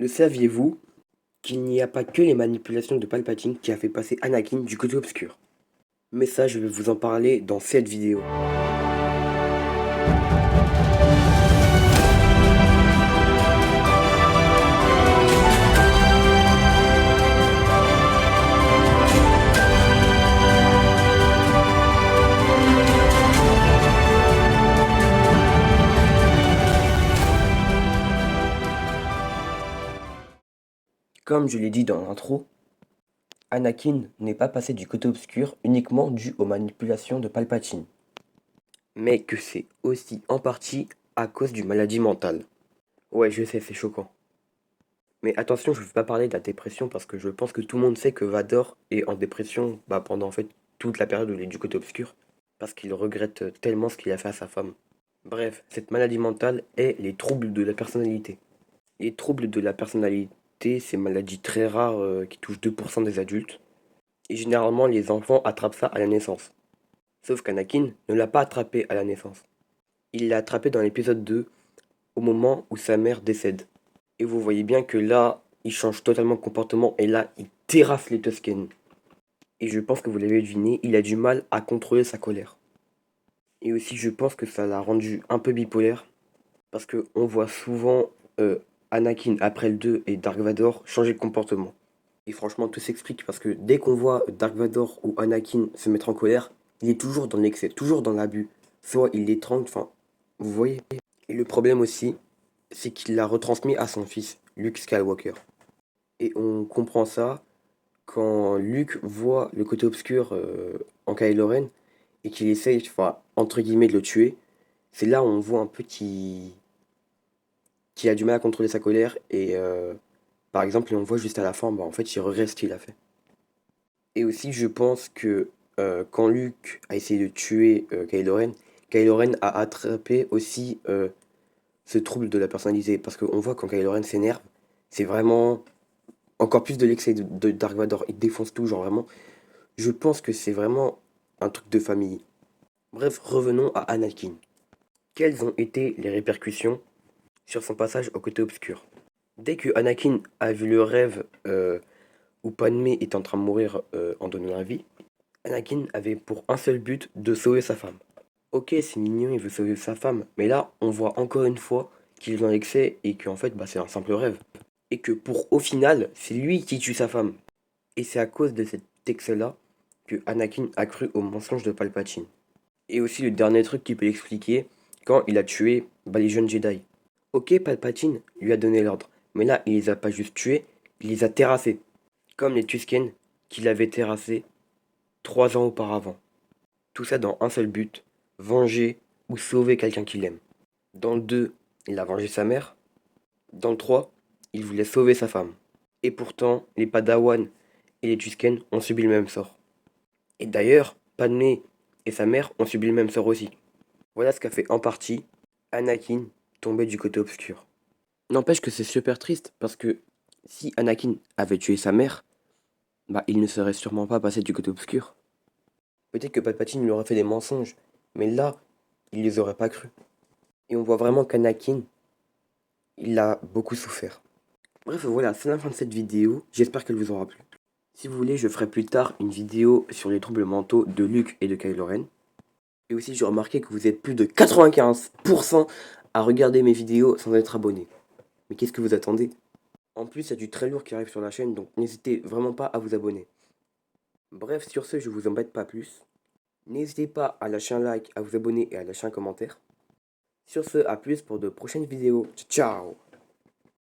Le saviez-vous qu'il n'y a pas que les manipulations de Palpatine qui a fait passer Anakin du côté obscur? Mais ça, je vais vous en parler dans cette vidéo. Comme je l'ai dit dans l'intro, Anakin n'est pas passé du côté obscur uniquement dû aux manipulations de Palpatine, mais que c'est aussi en partie à cause d'une maladie mentale. Ouais, je sais, c'est choquant. Mais attention, je ne veux pas parler de la dépression parce que je pense que tout le monde sait que Vador est en dépression pendant en fait toute la période où il est du côté obscur, parce qu'il regrette tellement ce qu'il a fait à sa femme. Bref, cette maladie mentale est les troubles de la personnalité. Les troubles de la personnalité, c'est une maladie très rare qui touche 2% des adultes. Et généralement, les enfants attrapent ça à la naissance. Sauf qu'Anakin ne l'a pas attrapé à la naissance. Il l'a attrapé dans l'épisode 2, au moment où sa mère décède. Et vous voyez bien que là, il change totalement de comportement et là, il terrasse les Tusken. Et je pense que vous l'avez deviné, il a du mal à contrôler sa colère. Et aussi, je pense que ça l'a rendu un peu bipolaire, parce qu'on voit souvent Anakin après le 2 et Dark Vador changer de comportement. Et franchement, tout s'explique parce que dès qu'on voit Dark Vador ou Anakin se mettre en colère, il est toujours dans l'excès, toujours dans l'abus. Soit il l'étrangle, enfin, vous voyez. Et le problème aussi, c'est qu'il l'a retransmis à son fils, Luke Skywalker. Et on comprend ça quand Luke voit le côté obscur en Kylo Ren et qu'il essaye, enfin, entre guillemets, de le tuer. C'est là où on voit un peu qu'il a du mal à contrôler sa colère et par exemple, on voit juste à la fin, en fait, il regrette ce qu'il a fait. Et aussi, je pense que quand Luke a essayé de tuer Kylo Ren a attrapé aussi ce trouble de la personnalité. Parce qu'on voit quand Kylo Ren s'énerve, c'est vraiment encore plus de l'excès de Dark Vador. Il défonce tout, genre vraiment. Je pense que c'est vraiment un truc de famille. Bref, revenons à Anakin. Quelles ont été les répercussions sur son passage au côté obscur? Dès que Anakin a vu le rêve où Padmé est en train de mourir en donnant la vie, Anakin avait pour un seul but de sauver sa femme. Ok, c'est mignon, il veut sauver sa femme, mais là, on voit encore une fois qu'il est dans l'excès et qu'en fait, c'est un simple rêve. Et que au final, c'est lui qui tue sa femme. Et c'est à cause de cet excès-là que Anakin a cru au mensonge de Palpatine. Et aussi le dernier truc qui peut l'expliquer, quand il a tué les jeunes Jedi. Ok, Palpatine lui a donné l'ordre, mais là, il les a pas juste tués, il les a terrassés. Comme les Tusken qu'il avait terrassés 3 ans auparavant. Tout ça dans un seul but, venger ou sauver quelqu'un qu'il aime. Dans le 2, il a vengé sa mère. Dans le 3, il voulait sauver sa femme. Et pourtant, les Padawan et les Tusken ont subi le même sort. Et d'ailleurs, Padmé et sa mère ont subi le même sort aussi. Voilà ce qu'a fait en partie Anakin tomber du côté obscur. N'empêche que c'est super triste parce que si Anakin avait tué sa mère, il ne serait sûrement pas passé du côté obscur. Peut-être que Palpatine lui aurait fait des mensonges, mais là, il les aurait pas crus. Et on voit vraiment qu'Anakin, il a beaucoup souffert. Bref, voilà, c'est la fin de cette vidéo. J'espère qu'elle vous aura plu. Si vous voulez, je ferai plus tard une vidéo sur les troubles mentaux de Luke et de Kylo Ren. Et aussi, j'ai remarqué que vous êtes plus de 95% à regarder mes vidéos sans être abonné. Mais qu'est-ce que vous attendez? En plus, il y a du très lourd qui arrive sur la chaîne, donc n'hésitez vraiment pas à vous abonner. Bref, sur ce, je vous embête pas plus. N'hésitez pas à lâcher un like, à vous abonner et à lâcher un commentaire. Sur ce, à plus pour de prochaines vidéos. Ciao!